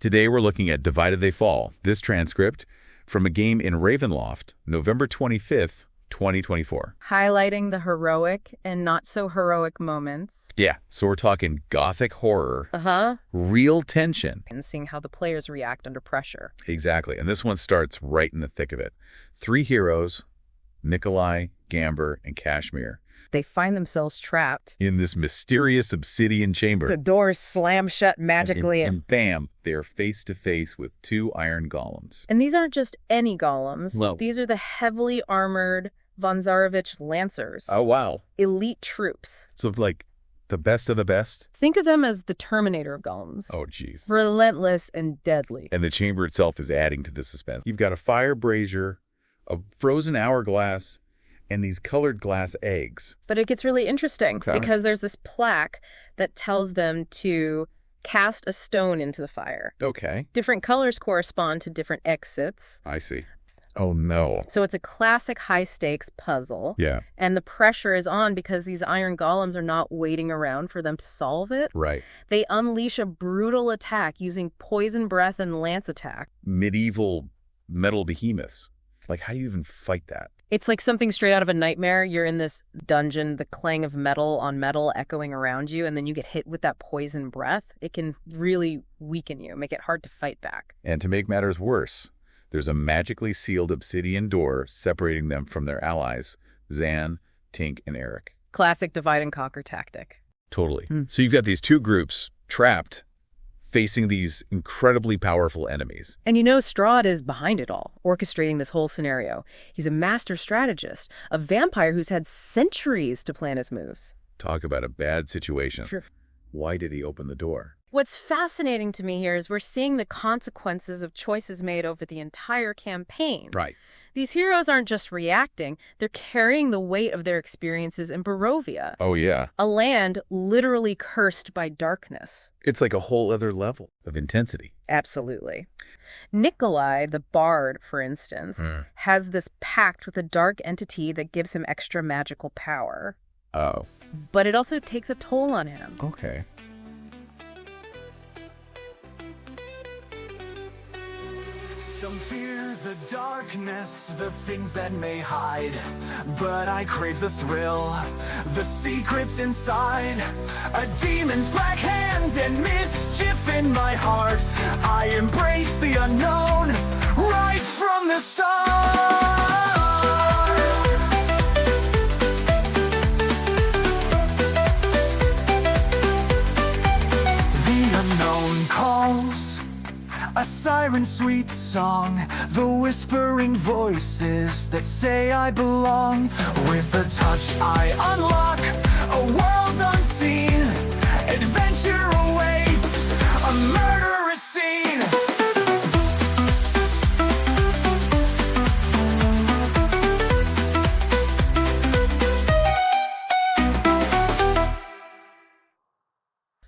Today we're looking at Divided They Fall, this transcript from a game in Ravenloft, November 25th, 2024. Highlighting the heroic and not so heroic moments. Yeah, so we're talking Gothic horror, real tension. And seeing how the players react under pressure. Exactly, and this one starts right in the thick of it. 3 heroes, Nikolai, Gamber, and Kashmir. They find themselves trapped In this mysterious obsidian chamber. The doors slam shut magically. And bam, they are face to face with 2 iron golems. And these aren't just any golems. No. These are the heavily armored Von Zarevich Lancers. Oh, wow. Elite troops. So, like, the best of the best? Think of them as the Terminator of golems. Oh, jeez. Relentless and deadly. And the chamber itself is adding to the suspense. You've got a fire brazier, a frozen hourglass, and these colored glass eggs. But it gets really interesting Okay. because there's this plaque that tells them to cast a stone into the fire. Okay. Different colors correspond to different exits. I see. Oh, no. So it's a classic high-stakes puzzle. Yeah, And the pressure is on because these iron golems are not waiting around for them to solve it. right. They unleash a brutal attack using poison breath and lance attack. Medieval metal behemoths. Like, how do you even fight that? It's like something straight out of a nightmare. You're in this dungeon, the clang of metal on metal echoing around you, and then you get hit with that poison breath. It can really weaken you, make it hard to fight back. And to make matters worse, there's a magically sealed obsidian door separating them from their allies, Zan, Tink, and Eric. Classic divide and conquer tactic. Totally. So you've got these 2 groups trapped, facing these incredibly powerful enemies. And you know Strahd is behind it all, orchestrating this whole scenario. He's a master strategist, a vampire who's had centuries to plan his moves. Talk about a bad situation. Sure. Why did he open the door? What's fascinating to me here is we're seeing the consequences of choices made over the entire campaign. Right. These heroes aren't just reacting, they're carrying the weight of their experiences in Barovia, Oh, yeah. a land literally cursed by darkness. It's like a whole other level of intensity. Absolutely. Nikolai, the bard, for instance, has this pact with a dark entity that gives him extra magical power. Oh, But it also takes a toll on him. okay. Some fear the darkness, the things that may hide. But I crave the thrill, the secrets inside. A demon's black hand and mischief in my heart. I embrace the unknown right from the start. The unknown calls, a siren's sweet song, the whispering voices that say I belong. With a touch I unlock a world unseen. Adventure awaits, a murderous scene.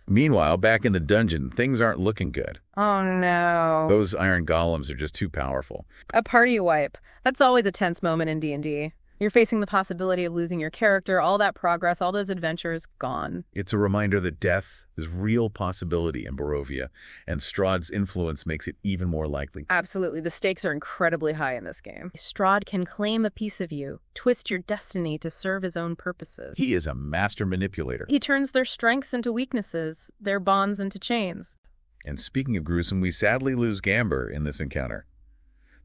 Meanwhile, back in the dungeon, things aren't looking good. Oh no. Those iron golems are just too powerful. A party wipe. That's always a tense moment in D&D. You're facing the possibility of losing your character, all that progress, all those adventures, gone. It's a reminder that death is a real possibility in Barovia, and Strahd's influence makes it even more likely. Absolutely. The stakes are incredibly high in this game. Strahd can claim a piece of you, twist your destiny to serve his own purposes. He is a master manipulator. He turns their strengths into weaknesses, their bonds into chains. And speaking of gruesome, we sadly lose Gamber in this encounter.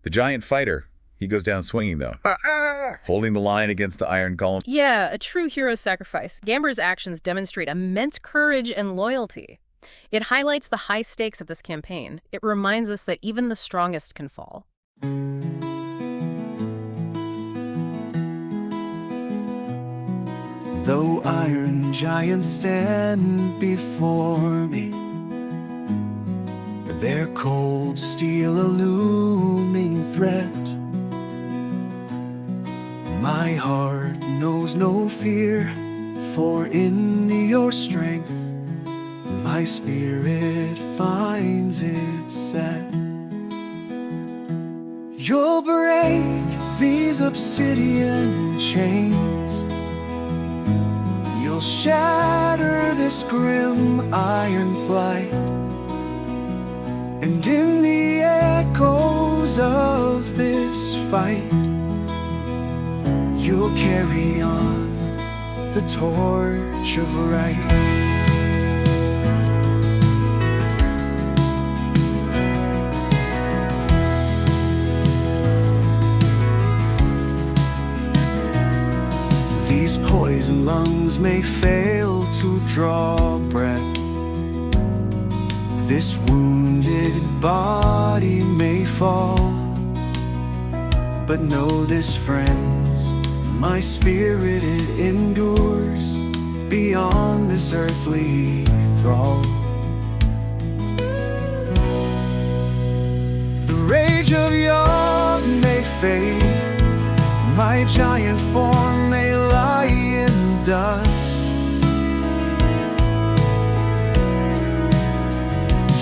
The giant fighter, he goes down swinging, though, holding the line against the iron golem. Yeah, a true hero sacrifice. Gamber's actions demonstrate immense courage and loyalty. It highlights the high stakes of this campaign. It reminds us that even the strongest can fall. Though iron giants stand before me, their cold steel a looming threat, my heart knows no fear, for in your strength my spirit finds its set. You'll break these obsidian chains, you'll shatter this grim iron plight, And in the echoes of this fight, you'll carry on the torch of right. These poison lungs may fail to draw breath. This wounded body may fall. But know this, friends, my spirit, it endures beyond this earthly thrall. The rage of young may fade, my giant form may lie in dust.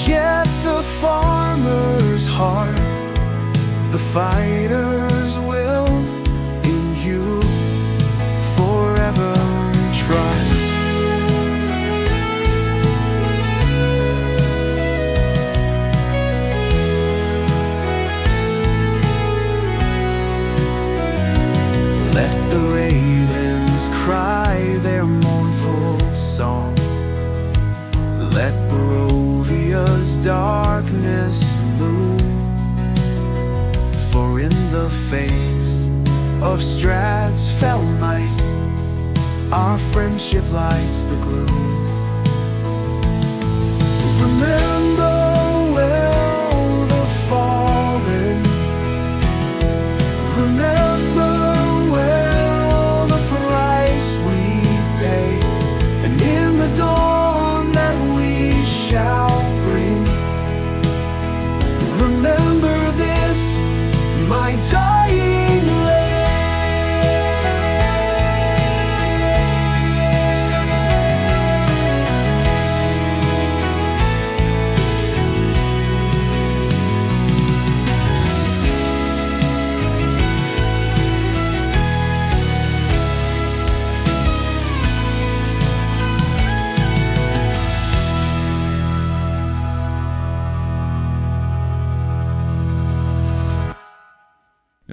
Yet the farmer's heart, the fighter's will, in you forever trust. Let the ravens cry their mournful song. Let Barovia's darkness loom. For in the face of Strahd's fell night, our friendship lights the gloom. Remember well the fallen. Remember well the price we pay. And in the dawn that we shall bring, remember this, my dying lay.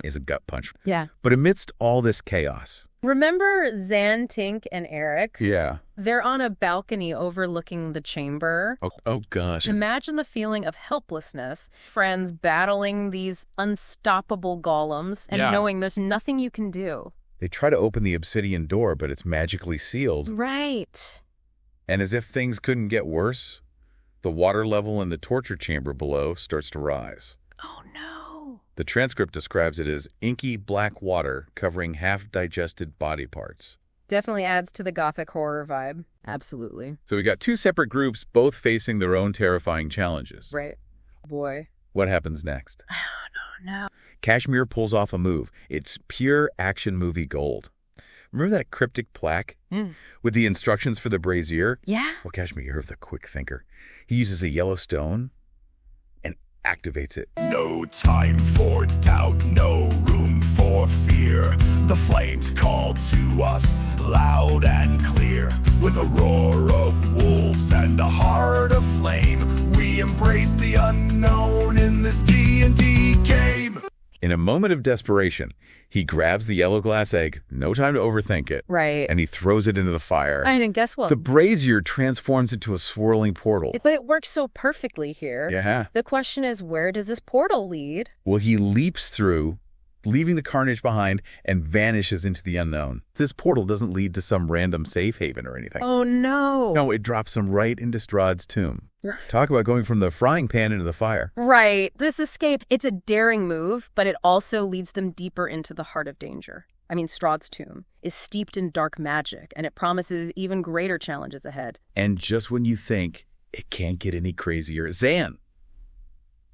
Is a gut punch. Yeah. But amidst all this chaos. Remember Zan, Tink, and Eric? Yeah. They're on a balcony overlooking the chamber. Oh gosh. Imagine the feeling of helplessness, friends battling these unstoppable golems and knowing there's nothing you can do. They try to open the obsidian door, but it's magically sealed. Right. And as if things couldn't get worse, the water level in the torture chamber below starts to rise. Oh, no. The transcript describes it as inky black water covering half-digested body parts. Definitely adds to the Gothic horror vibe. Absolutely. So we got two separate groups, both facing their own terrifying challenges. Right. Boy. What happens next? I don't know. Kashmir pulls off a move. It's pure action movie gold. Remember that cryptic plaque with the instructions for the brazier? Yeah. Well, Kashmir, the quick thinker, he uses a yellow stone and activates it. No time for doubt, no room for fear. The flames call to us loud and clear. With a roar of wolves and a heart of flame, we embrace the unknown in this D&D game. In a moment of desperation, he grabs the yellow glass egg, no time to overthink it, Right. and he throws it into the fire. And guess what? The brazier transforms into a swirling portal. But it works so perfectly here. Yeah. The question is, where does this portal lead? Well, he leaps through, leaving the carnage behind, and vanishes into the unknown. This portal doesn't lead to some random safe haven or anything. Oh, no. No, it drops him right into Strahd's tomb. Talk about going from the frying pan into the fire. Right. This escape, it's a daring move, but it also leads them deeper into the heart of danger. I mean, Strahd's tomb is steeped in dark magic, and it promises even greater challenges ahead. And just when you think it can't get any crazier, Zan,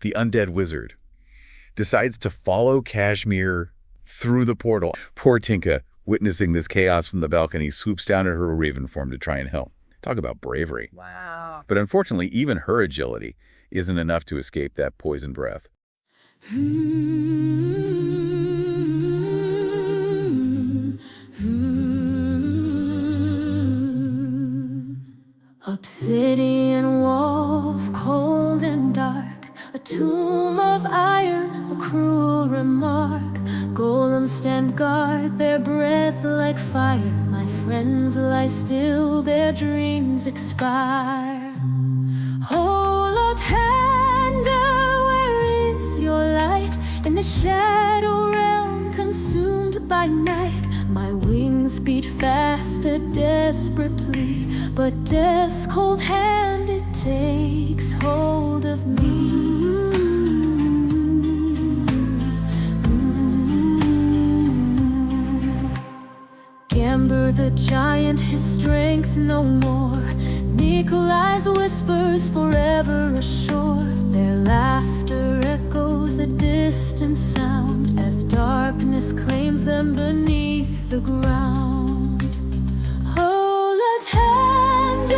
the undead wizard, decides to follow Kashmir through the portal. Poor Tinka, witnessing this chaos from the balcony, swoops down at her raven form to try and help. Talk about bravery. Wow. But unfortunately, even her agility isn't enough to escape that poison breath. Obsidian walls, cold and dark, A tomb of iron, a cruel remark. Golems stand guard, their breath like fire. My friends lie still, their dreams expire. Oh, Lord Tender, where is your light? In the shadow realm, consumed by night. My wings beat fast, a desperate plea, but death's cold hand, it takes hold of me. Gamber the giant, his strength no more. Nikolai's whispers forever ashore. Their laughter echoes a distant sound as darkness claims them beneath the ground. Oh, Latender,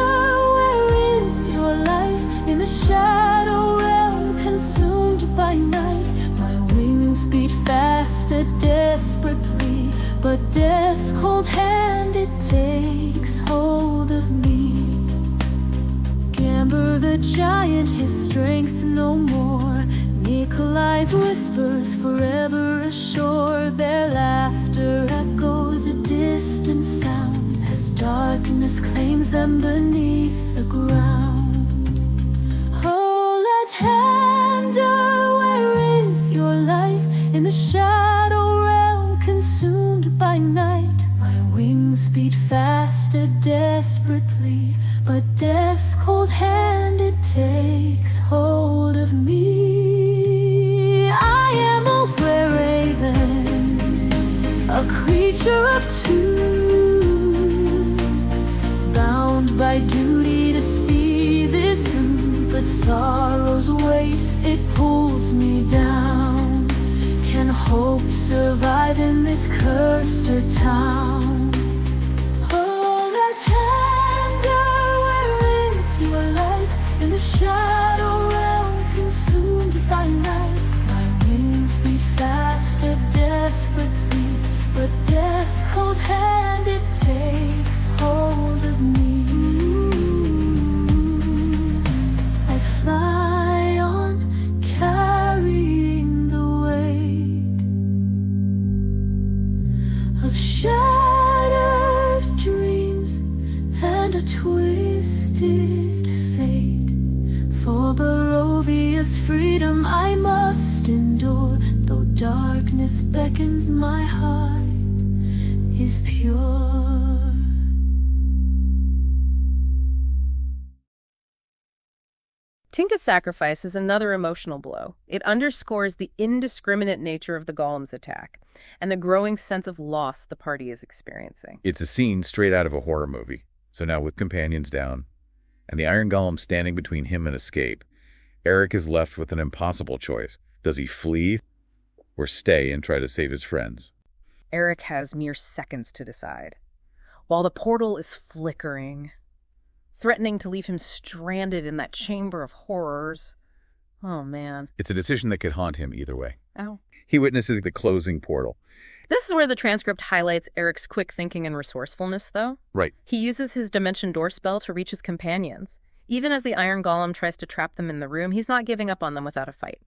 where is your light? In the shadow realm, consumed by night. My wings beat fast, a desperate plea, but death's cold hand, it takes hold of me. Gamber the giant, his strength no more. Nikolai's whispers forever ashore. Their laughter echoes a distant sound as darkness claims them beneath the ground. Oh, Latender, where is your light? In the shadow realm, consumed by night. My wings beat fast, a desperate plea, but death's cold hand, it takes hold of me. I am a were-raven, a creature of two, bound by duty to see this through. But sorrow's weight, it pulls me down. Can hope survive in this cursed town? Oh, Latender, where is your light? In the shadow realm, consumed by night. My wings beat fast, a desperate plea, but death's cold hand, it takes hold of me. I fly on, carrying the weight of shattered dreams and a twisted fate. For Barovia's freedom I must endure, though darkness beckons, my heart is pure. Tinka's sacrifice is another emotional blow. It underscores the indiscriminate nature of the golem's attack and the growing sense of loss the party is experiencing. It's a scene straight out of a horror movie. So now with companions down, and the Iron Golem standing between him and escape, Eric is left with an impossible choice. Does he flee or stay and try to save his friends? Eric has mere seconds to decide. While the portal is flickering, threatening to leave him stranded in that chamber of horrors. Oh, man. It's a decision that could haunt him either way. Ow. He witnesses the closing portal. This is where the transcript highlights Eric's quick thinking and resourcefulness, though. Right. He uses his Dimension Door spell to reach his companions. Even as the Iron Golem tries to trap them in the room, he's not giving up on them without a fight.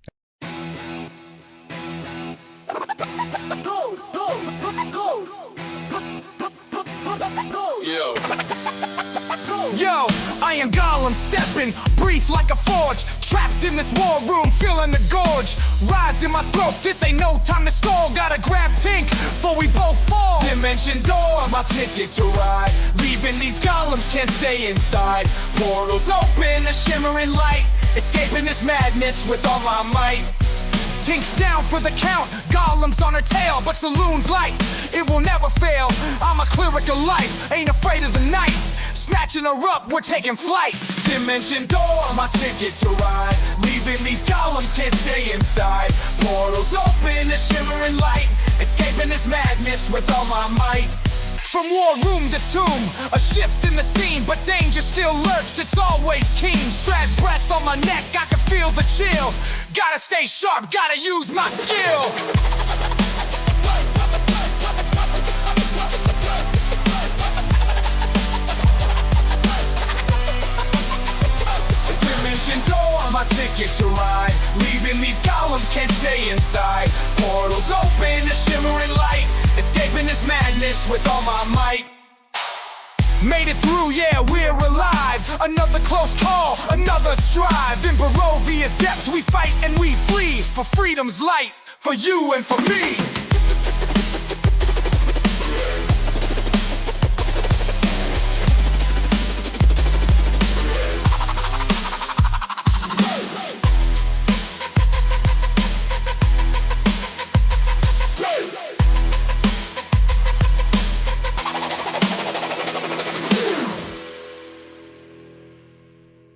Yo, Iron Golem stepping, breathe like a forge. Trapped in this war room, feeling the gorge. Rise in my throat, this ain't no time to stall. Gotta grab Tink, before we both fall. Dimension Door, my ticket to ride. Leaving these golems, can't stay inside. Portals open, a shimmering light. Escaping this madness with all my might. Tink's down for the count, golems on her tail, but Saloon's light, it will never fail. I'm a cleric of life, ain't afraid of the night. Snatching her up, we're taking flight. Dimension Door, my ticket to ride. Leaving these golems, can't stay inside. Portals open, a shimmering light. Escaping this madness with all my might. From war room to tomb, a shift in the scene, but danger still lurks, it's always keen. Strahd's breath on my neck, I can feel the chill. Gotta stay sharp, gotta use my skill. Dimension Door, my my ticket to ride. Leaving these golems, can't stay inside. Portals open to shimmering light. Escaping this madness with all my might. Made it through, yeah, we're alive. Another close call, another strive. In Barovia's depths we fight and we flee. For freedom's light, for you and for me.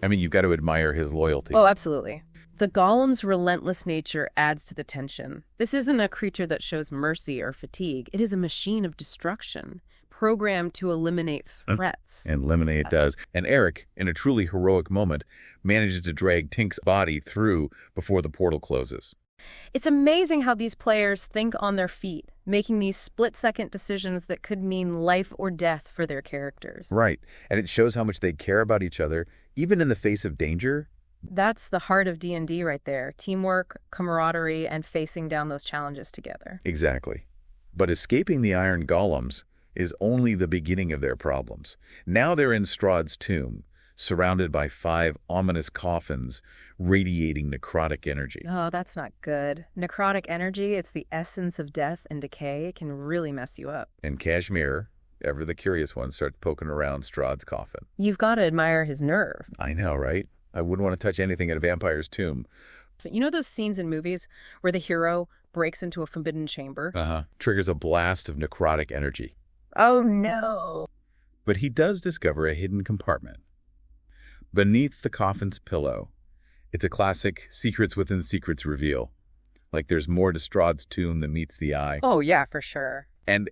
I mean, you've got to admire his loyalty. Oh, absolutely. The golem's relentless nature adds to the tension. This isn't a creature that shows mercy or fatigue. It is a machine of destruction, programmed to eliminate threats. And eliminate it does. And Eric, in a truly heroic moment, manages to drag Tink's body through before the portal closes. It's amazing how these players think on their feet, making these split-second decisions that could mean life or death for their characters. Right. And it shows how much they care about each other, even in the face of danger. That's the heart of D&D right there. Teamwork, camaraderie, and facing down those challenges together. Exactly. But escaping the Iron Golems is only the beginning of their problems. Now they're in Strahd's tomb, surrounded by 5 ominous coffins radiating necrotic energy. Oh, that's not good. Necrotic energy, it's the essence of death and decay. It can really mess you up. And Kashmir, ever the curious one, starts poking around Strahd's coffin. You've got to admire his nerve. I know, right? I wouldn't want to touch anything in a vampire's tomb. You know those scenes in movies where the hero breaks into a forbidden chamber? Triggers a blast of necrotic energy. Oh, no. But he does discover a hidden compartment. Beneath the coffin's pillow, it's a classic secrets within secrets reveal. Like there's more to Strahd's tomb than meets the eye. Oh, yeah, for sure. And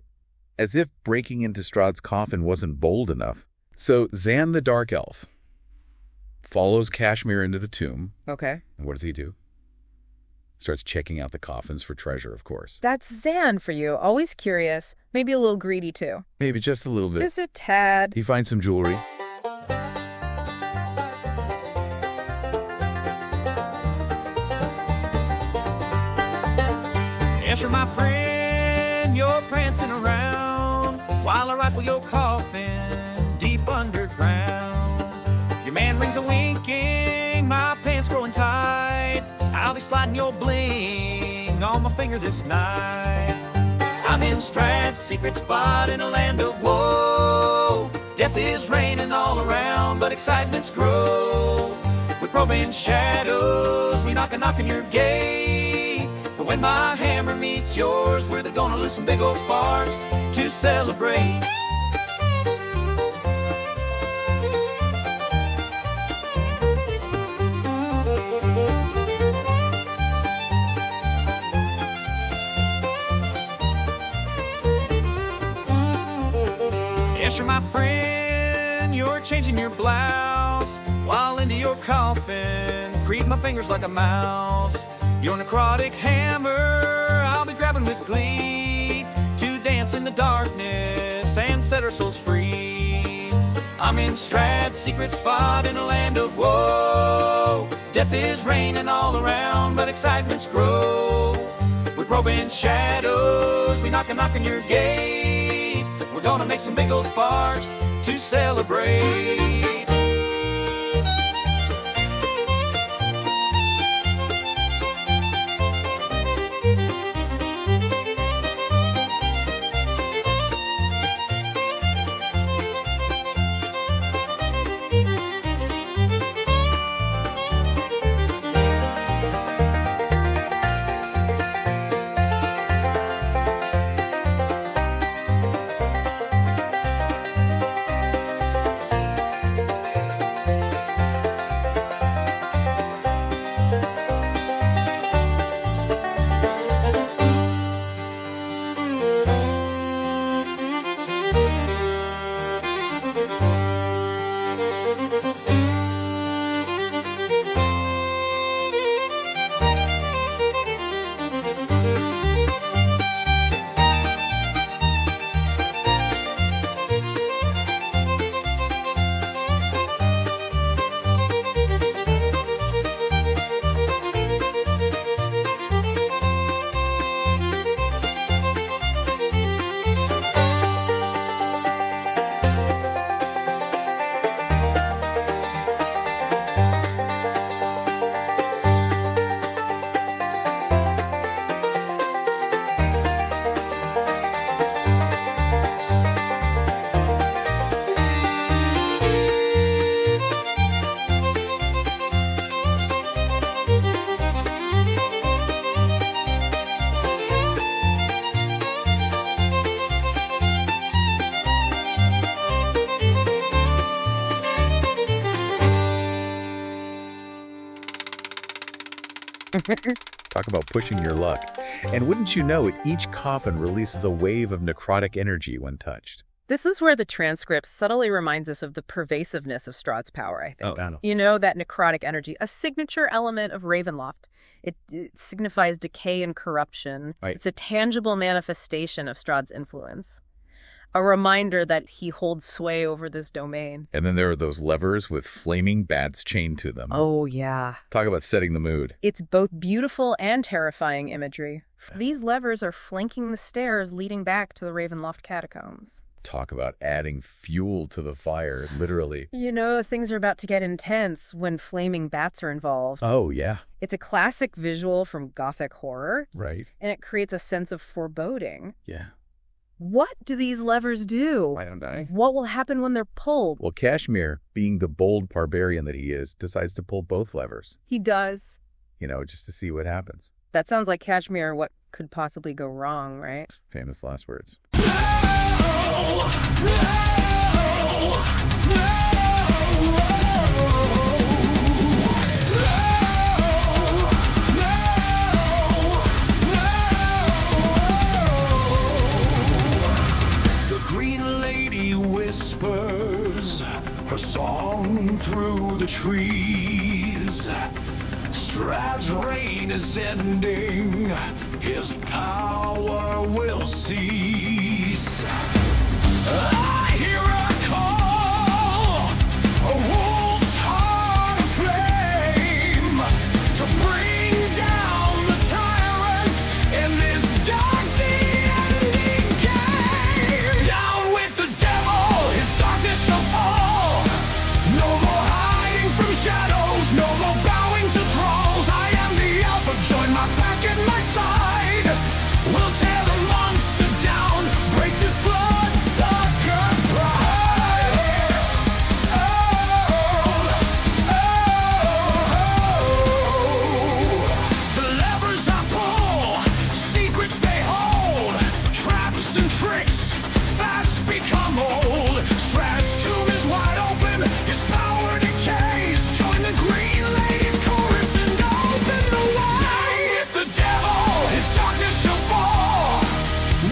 as if breaking into Strahd's coffin wasn't bold enough. So Zan the Dark Elf follows Kashmir into the tomb. Okay. And what does he do? Starts checking out the coffins for treasure, of course. That's Zan for you. Always curious. Maybe a little greedy, too. Maybe just a little bit. Just a tad. He finds some jewelry. Yes, you're my friend, you're prancing around while I rifle your coffin deep underground. Your man rings a winking, my pants growing tight. I'll be sliding your bling on my finger this night. I'm in Strahd's secret spot in a land of woe. Death is raining all around, but excitements grow. We probe in shadows, we knock on your gate. For when my hammer meets yours, we're gonna lose some big old sparks to celebrate. Yes, you're my friend, you're changing your blouse while into your coffin, creep my fingers like a mouse. Your necrotic hammer, I'll be grabbing with glee to dance in the darkness and set our souls free. I'm in Strahd's secret spot in a land of woe. Death is raining all around, but excitements grow. We probe in shadows, we knock on your gate. We're gonna make some big old sparks to celebrate. Talk about pushing your luck. And wouldn't you know it, each coffin releases a wave of necrotic energy when touched. This is where the transcript subtly reminds us of the pervasiveness of Strahd's power, I think. Oh. You know, that necrotic energy, a signature element of Ravenloft. It signifies decay and corruption. Right. It's a tangible manifestation of Strahd's influence. A reminder that he holds sway over this domain. And then there are those levers with flaming bats chained to them. Oh, yeah. Talk about setting the mood. It's both beautiful and terrifying imagery. These levers are flanking the stairs leading back to the Ravenloft catacombs. Talk about adding fuel to the fire, literally. You know, things are about to get intense when flaming bats are involved. Oh, yeah. It's a classic visual from Gothic horror, Right. and it creates a sense of foreboding. Yeah. What do these levers do? Why don't I? What will happen when they're pulled? Well, Kashmir, being the bold barbarian that he is, decides to pull both levers, He does. just to see what happens. That sounds like Kashmir, what could possibly go wrong, right? Famous last words. The Green Lady whispers her song through the trees. Strahd's reign is ending, his power will cease. I hear a call, a wolf's heart aflame, to bring down the tyrant in this dark de-ending game. Down with the devil, his darkness shall fall. No more hiding from shadows, no more bowing to thralls. I am the Alpha, join my pack at my side. We'll tear the monster down, break this bloodsucker's pride. The levers I pull, secrets they hold, traps and tricks fast become old. Strahd's tomb is wide open, his power decays. Join the Green Lady's chorus and open the way. Down with the devil, his darkness shall fall.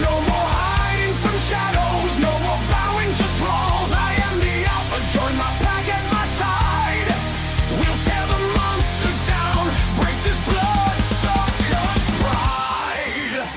No more hiding from shadows, no more bowing to thralls. I am the Alpha, join my pack at my side. We'll tear the monster down, break this bloodsucker's pride.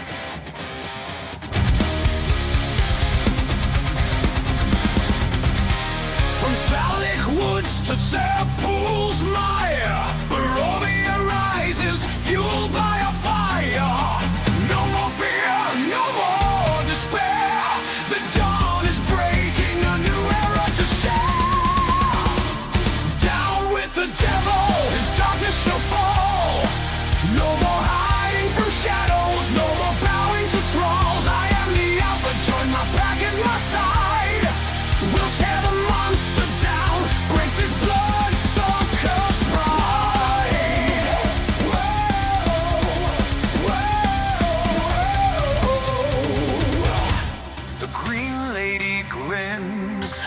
From Spaldic woods to Serpul's mire, Barovia rises, fueled by a fire. No more fear, no more despair. The dawn is breaking, a new era to share. Down with the devil, his darkness shall fall. No more hiding from shadows, no more bowing to thralls. I am the Alpha, join my pack at my side. We'll tear the monster down, break this bloodsucker's pride. The Green Lady grins,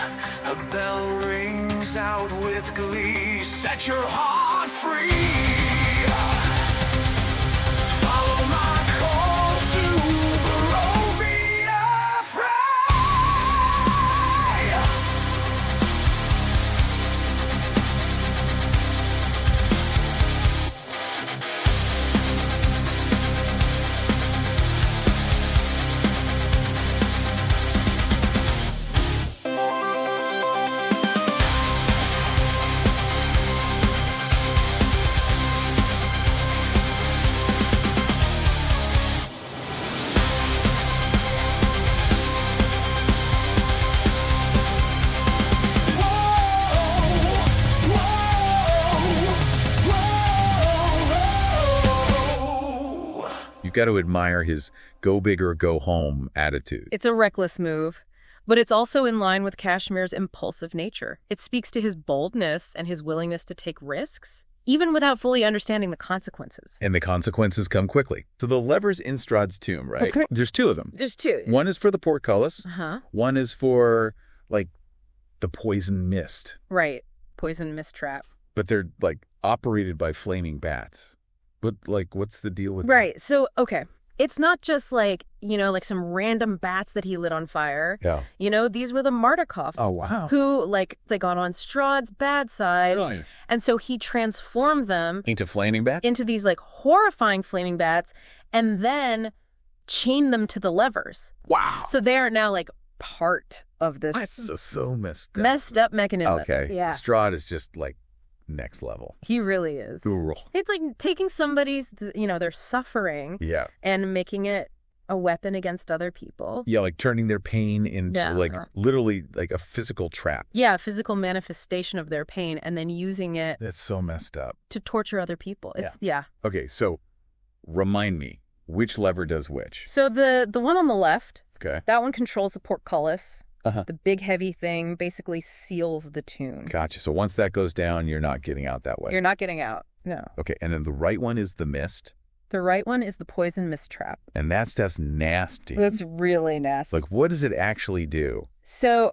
her bell rings out with glee. Set your heart free. Follow my call to Barovia free. You've got to admire his go big or go home attitude. It's a reckless move, but it's also in line with Kashmir's impulsive nature. It speaks to his boldness and his willingness to take risks, even without fully understanding the consequences. And the consequences come quickly. So the levers in Strahd's tomb, right? Okay. There's two of them. There's two. One is for the portcullis. Uh-huh. One is for, the poison mist. Right. Poison mist trap. But they're, operated by flaming bats. But, like, what's the deal with Right. So, okay. It's not just like, like some random bats that he lit on fire. Yeah. These were the Mardikovs. Oh, wow. Who, like, they got on Strahd's bad side. Really? And so he transformed them Into flaming bats? into these, like, horrifying flaming bats and then chained them to the levers. Wow. So they are now, like, part of this That's so messed up mechanism. Okay. Yeah. Strahd is just, like, next level. He really is. Cool. It's like taking somebody's, their suffering Yeah. and making it a weapon against other people. Yeah, like turning their pain into, like, literally, like, a physical trap. Yeah, a physical manifestation of their pain and then using it That's so messed up. to torture other people. Yeah. Okay, so remind me, which lever does which? So the one on the left, Okay. that one controls the portcullis. Uh-huh. The big heavy thing basically seals the tomb. Gotcha. So once that goes down, you're not getting out that way. You're not getting out. No. Okay, and then the right one is the mist, The right one is the poison mist trap. and that stuff's nasty. That's really nasty. Like, what does it actually do? So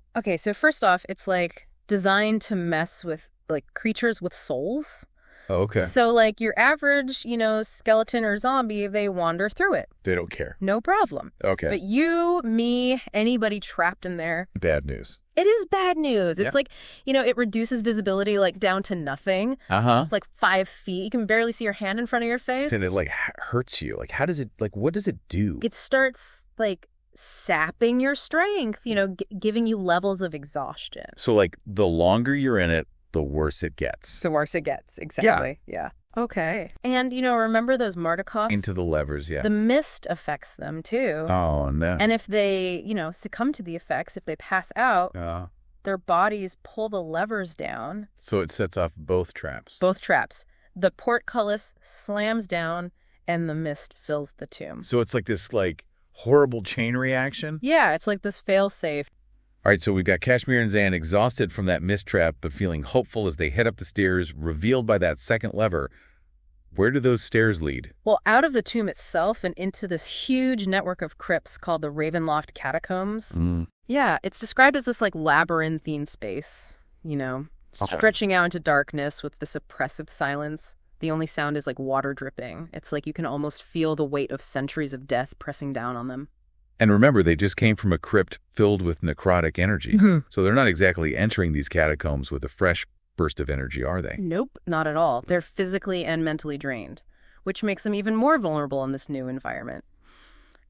first off, it's like designed to mess with like creatures with souls. Oh, okay. So like your average, skeleton or zombie, they wander through it. They don't care. No problem. Okay. But you, me, anybody trapped in there, Bad news. it is bad news. It's Yeah. like, it reduces visibility like down to nothing, Uh-huh. like 5 feet. You can barely see your hand in front of your face. And it, like, hurts you. Like, how does it, like, what does it do? It starts like sapping your strength, giving you levels of exhaustion. So, like, the longer you're in it, the worse it gets. The worse it gets. Exactly. Yeah. Okay. And, remember those Mardikovs? Into the levers, yeah. The mist affects them too. Oh, no. And if they, succumb to the effects, if they pass out, their bodies pull the levers down. So it sets off both traps. Both traps. The portcullis slams down and the mist fills the tomb. So it's like this, like, horrible chain reaction? Yeah, it's like this fail-safe. All right, so we've got Kashmir and Zan exhausted from that mist trap, but feeling hopeful as they head up the stairs, revealed by that second lever. Where do those stairs lead? Well, out of the tomb itself and into this huge network of crypts called the Ravenloft Catacombs. Yeah, it's described as this like labyrinthine space, stretching out into darkness with this oppressive silence. The only sound is like water dripping. It's like you can almost feel the weight of centuries of death pressing down on them. And remember, they just came from a crypt filled with necrotic energy. So they're not exactly entering these catacombs with a fresh burst of energy, are they? Nope, not at all. They're physically and mentally drained, which makes them even more vulnerable in this new environment.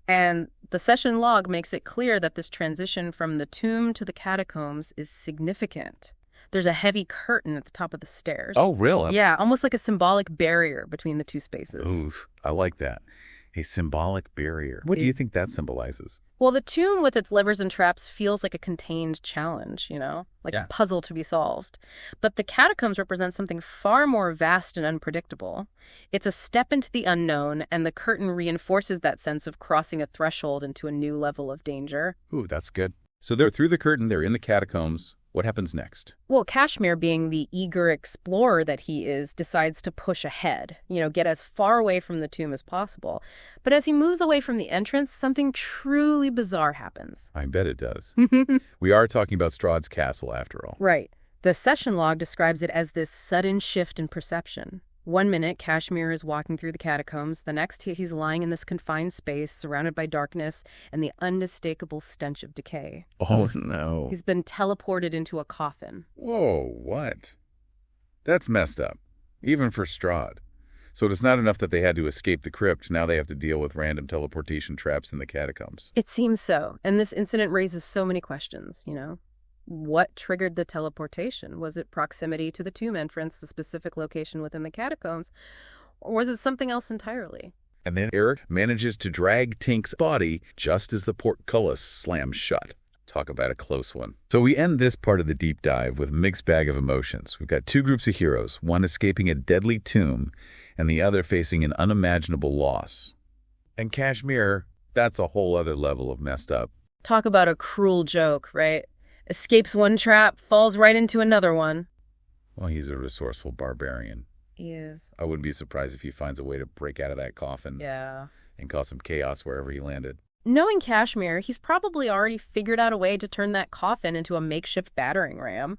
And the session log makes it clear that this transition from the tomb to the catacombs is significant. There's a heavy curtain at the top of the stairs. Oh, really? Yeah, almost like a symbolic barrier between the two spaces. Oof, I like that. A symbolic barrier. What do you think that symbolizes? Well, the tomb with its levers and traps feels like a contained challenge, like a puzzle to be solved. But the catacombs represent something far more vast and unpredictable. It's a step into the unknown, and the curtain reinforces that sense of crossing a threshold into a new level of danger. Ooh, that's good. So they're through the curtain, they're in the catacombs. What happens next? Well, Kashmir, being the eager explorer that he is, decides to push ahead, get as far away from the tomb as possible. But as he moves away from the entrance, something truly bizarre happens. I bet it does. We are talking about Strahd's castle, after all. Right. The session log describes it as this sudden shift in perception. 1 minute, Kashmir is walking through the catacombs. The next, he's lying in this confined space, surrounded by darkness and the unmistakable stench of decay. Oh, no. He's been teleported into a coffin. Whoa, what? That's messed up, even for Strahd. So it's not enough that they had to escape the crypt. Now they have to deal with random teleportation traps in the catacombs. It seems so. And this incident raises so many questions, What triggered the teleportation? Was it proximity to the tomb entrance, a specific location within the catacombs? Or was it something else entirely? And then Eric manages to drag Tink's body just as the portcullis slams shut. Talk about a close one. So we end this part of the deep dive with a mixed bag of emotions. We've got two groups of heroes, one escaping a deadly tomb and the other facing an unimaginable loss. And Kashmir, that's a whole other level of messed up. Talk about a cruel joke, right? Escapes one trap, falls right into another one. Well, he's a resourceful barbarian. He is. I wouldn't be surprised if he finds a way to break out of that coffin and cause some chaos wherever he landed. Knowing Kashmir, he's probably already figured out a way to turn that coffin into a makeshift battering ram.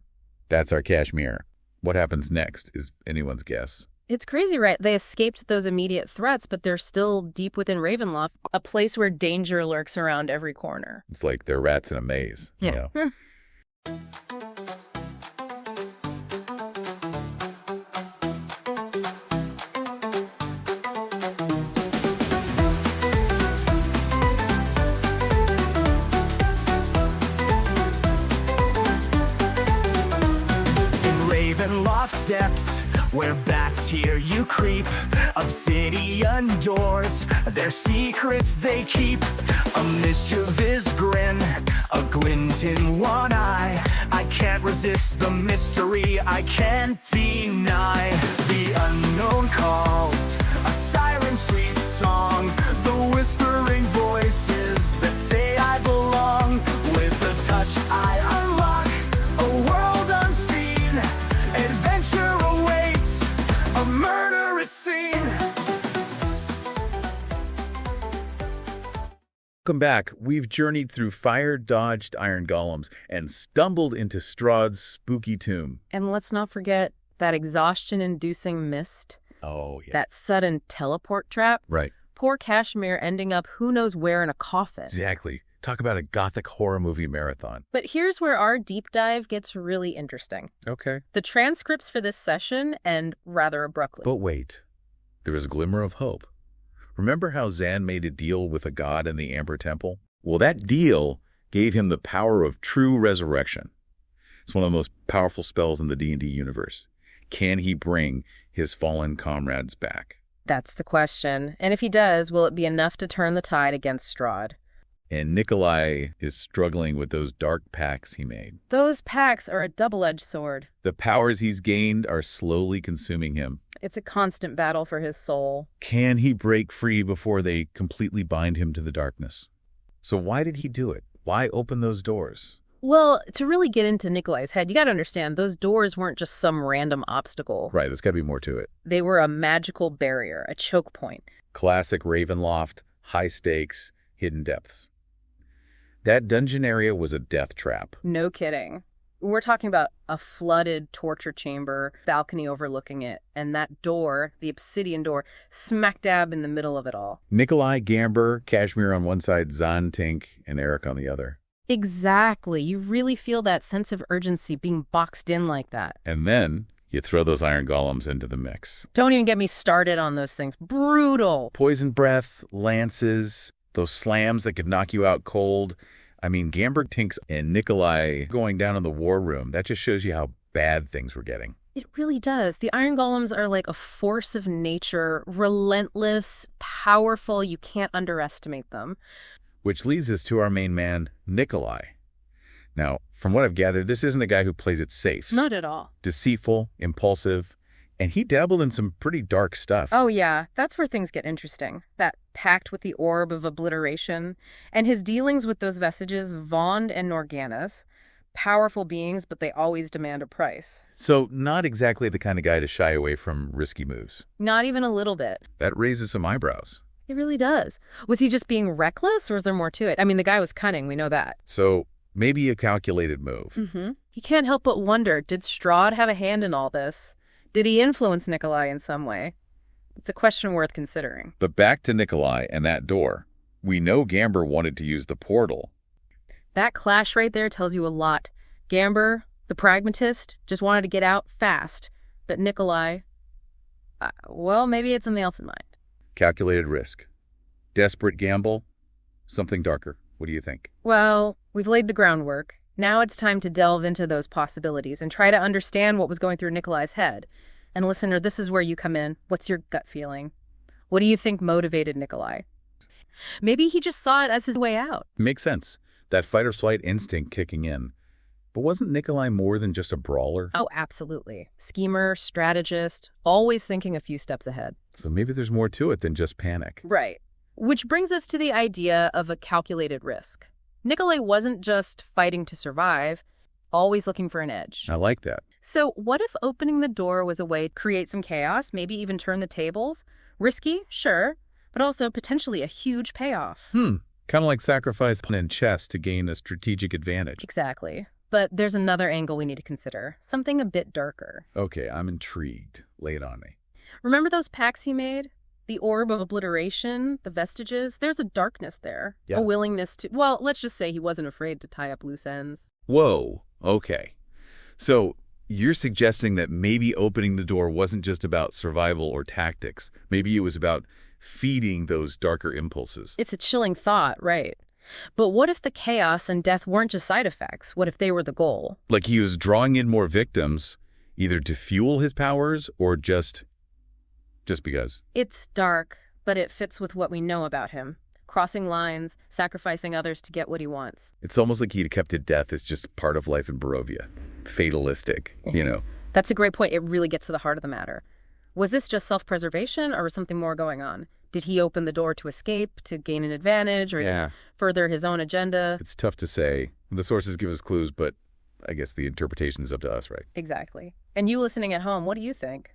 That's our Kashmir. What happens next is anyone's guess. It's crazy, right? They escaped those immediate threats, but they're still deep within Ravenloft, a place where danger lurks around every corner. It's like they're rats in a maze. Yeah. You know? Ravenloft steps, where bats hear you creep. Obsidian doors, their secrets they keep. A mischievous grin, a glint in one eye. I can't resist the mystery, I can't deny. The unknown calls, a siren's sweet song. The whispering voices that say I belong. With a touch I unlock a world unseen. Adventure awaits, a murderous scene. Welcome back. We've journeyed through fire-dodged iron golems and stumbled into Strahd's spooky tomb. And let's not forget that exhaustion-inducing mist, Oh, yeah. that sudden teleport trap. Right. Poor Kashmir ending up who knows where in a coffin. Exactly. Talk about a Gothic horror movie marathon. But here's where our deep dive gets really interesting. Okay. The transcripts for this session end rather abruptly. But wait. There is a glimmer of hope. Remember how Zan made a deal with a god in the Amber Temple? Well, that deal gave him the power of true resurrection. It's one of the most powerful spells in the D&D universe. Can he bring his fallen comrades back? That's the question. And if he does, will it be enough to turn the tide against Strahd? And Nikolai is struggling with those dark pacts he made. Those pacts are a double-edged sword. The powers he's gained are slowly consuming him. It's a constant battle for his soul. Can he break free before they completely bind him to the darkness? So why did he do it? Why open those doors? Well, to really get into Nikolai's head, you got to understand those doors weren't just some random obstacle. Right, there's got to be more to it. They were a magical barrier, a choke point. Classic Ravenloft, high stakes, hidden depths. That dungeon area was a death trap. No kidding. We're talking about a flooded torture chamber, balcony overlooking it, and that door, the obsidian door, smack dab in the middle of it all. Nikolai, Gamber, Kashmir on one side, Zan, Tink, and Eric on the other. Exactly. You really feel that sense of urgency being boxed in like that. And then you throw those iron golems into the mix. Don't even get me started on those things. Brutal. Poison breath, lances, those slams that could knock you out cold. I mean, Gamber, Tinks, and Nikolai going down in the war room, that just shows you how bad things were getting. It really does. The iron golems are like a force of nature, relentless, powerful. You can't underestimate them. Which leads us to our main man, Nikolai. Now, from what I've gathered, this isn't a guy who plays it safe. Not at all. Deceitful, impulsive, and he dabbled in some pretty dark stuff. Oh, yeah. That's where things get interesting. That pact with the orb of obliteration, and his dealings with those vestiges, Vond and Norganas. Powerful beings, but they always demand a price. So not exactly the kind of guy to shy away from risky moves. Not even a little bit. That raises some eyebrows. It really does. Was he just being reckless, or is there more to it? I mean, the guy was cunning. We know that. So maybe a calculated move. Mm-hmm. You can't help but wonder, did Strahd have a hand in all this? Did he influence Nikolai in some way? It's a question worth considering. But back to Nikolai and that door. We know Gamber wanted to use the portal. That clash right there tells you a lot. Gamber, the pragmatist, just wanted to get out fast. But Nikolai, well, maybe it's something else in mind. Calculated risk. Desperate gamble. Something darker. What do you think? Well, we've laid the groundwork. Now it's time to delve into those possibilities and try to understand what was going through Nikolai's head. And listener, this is where you come in. What's your gut feeling? What do you think motivated Nikolai? Maybe he just saw it as his way out. Makes sense. That fight or flight instinct kicking in. But wasn't Nikolai more than just a brawler? Oh, absolutely. Schemer, strategist, always thinking a few steps ahead. So maybe there's more to it than just panic. Right. Which brings us to the idea of a calculated risk. Nikolai wasn't just fighting to survive, always looking for an edge. I like that. So what if opening the door was a way to create some chaos, maybe even turn the tables? Risky, sure, but also potentially a huge payoff. Kind of like sacrifice in chess to gain a strategic advantage. Exactly. But there's another angle we need to consider, something a bit darker. Okay, I'm intrigued. Lay it on me. Remember those pacts he made? The orb of obliteration, the vestiges? There's a darkness there. Yeah. A willingness to, well, let's just say he wasn't afraid to tie up loose ends. Whoa, okay. So you're suggesting that maybe opening the door wasn't just about survival or tactics. Maybe it was about feeding those darker impulses. It's a chilling thought, right? But what if the chaos and death weren't just side effects? What if they were the goal? Like he was drawing in more victims, either to fuel his powers or just because. It's dark, but it fits with what we know about him. Crossing lines, sacrificing others to get what he wants. It's almost like he'd accepted death as just part of life in Barovia. Fatalistic, you know. That's a great point. It really gets to the heart of the matter. Was this just self-preservation, or was something more going on? Did he open the door to escape, to gain an advantage, or to further his own agenda? It's tough to say. The sources give us clues, but I guess the interpretation is up to us, right? Exactly. And you listening at home, what do you think?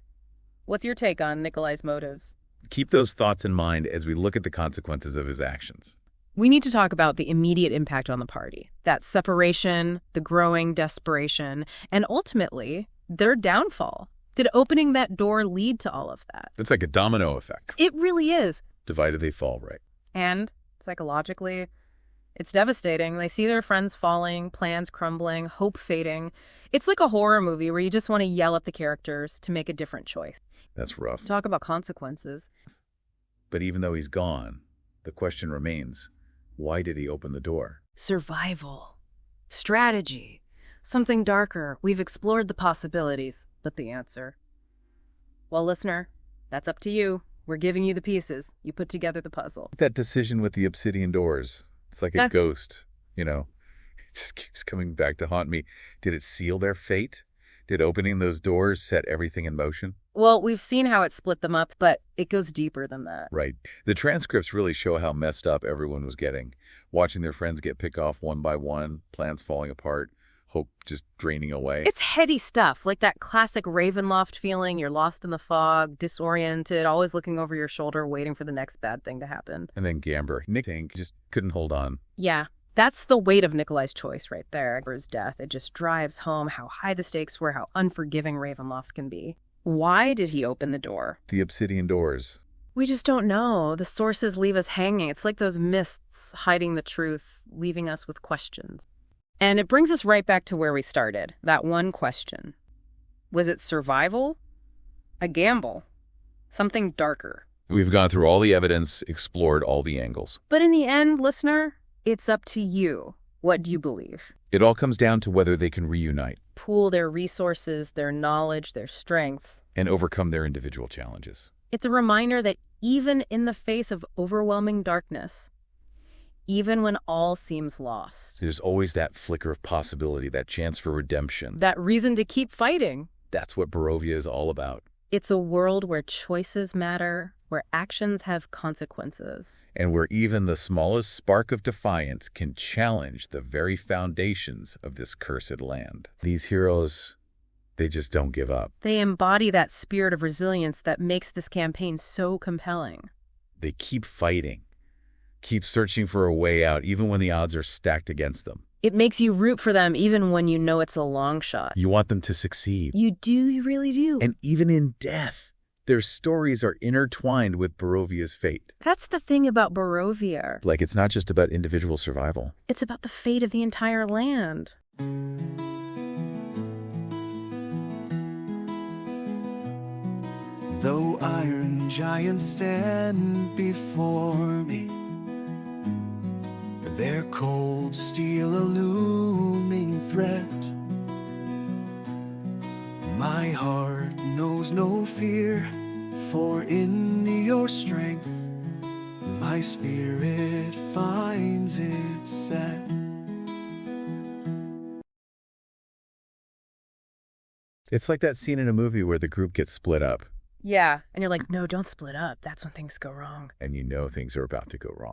What's your take on Nikolai's motives? Keep those thoughts in mind as we look at the consequences of his actions. We need to talk about the immediate impact on the party. That separation, the growing desperation, and ultimately, their downfall. Did opening that door lead to all of that? It's like a domino effect. It really is. Divided they fall, right? And psychologically, it's devastating. They see their friends falling, plans crumbling, hope fading. It's like a horror movie where you just want to yell at the characters to make a different choice. That's rough. Talk about consequences. But even though he's gone, the question remains, why did he open the door? Survival. Strategy. Something darker. We've explored the possibilities, but the answer. Well, listener, that's up to you. We're giving you the pieces. You put together the puzzle. That decision with the obsidian doors. It's like a ghost, you know. It just keeps coming back to haunt me. Did it seal their fate? Did opening those doors set everything in motion? Well, we've seen how it split them up, but it goes deeper than that. Right. The transcripts really show how messed up everyone was getting. Watching their friends get picked off one by one, plans falling apart, hope just draining away. It's heady stuff, like that classic Ravenloft feeling. You're lost in the fog, disoriented, always looking over your shoulder, waiting for the next bad thing to happen. And then Gamber. Nick just couldn't hold on. Yeah. That's the weight of Nikolai's choice right there. For his death, it just drives home how high the stakes were, how unforgiving Ravenloft can be. Why did he open the door? The obsidian doors. We just don't know. The sources leave us hanging. It's like those mists hiding the truth, leaving us with questions. And it brings us right back to where we started, that one question. Was it survival? A gamble? Something darker? We've gone through all the evidence, explored all the angles. But in the end, listener, it's up to you. What do you believe? It all comes down to whether they can reunite. Pool their resources, their knowledge, their strengths. And overcome their individual challenges. It's a reminder that even in the face of overwhelming darkness, even when all seems lost, There's always that flicker of possibility, that chance for redemption. that reason to keep fighting. That's what Barovia is all about. It's a world where choices matter, where actions have consequences. And where even the smallest spark of defiance can challenge the very foundations of this cursed land. These heroes, they just don't give up. They embody that spirit of resilience that makes this campaign so compelling. They keep fighting, keep searching for a way out, even when the odds are stacked against them. It makes you root for them even when you know it's a long shot. You want them to succeed. You do, you really do. And even in death, their stories are intertwined with Barovia's fate. That's the thing about Barovia. Like it's not just about individual survival. It's about the fate of the entire land. Though iron giants stand before me, their cold steel a looming threat, my heart knows no fear, for in your strength my spirit finds its set. It's like that scene in a movie where the group gets split up, Yeah, and you're like, no, don't split up. That's when things go wrong. and you know things are about to go wrong.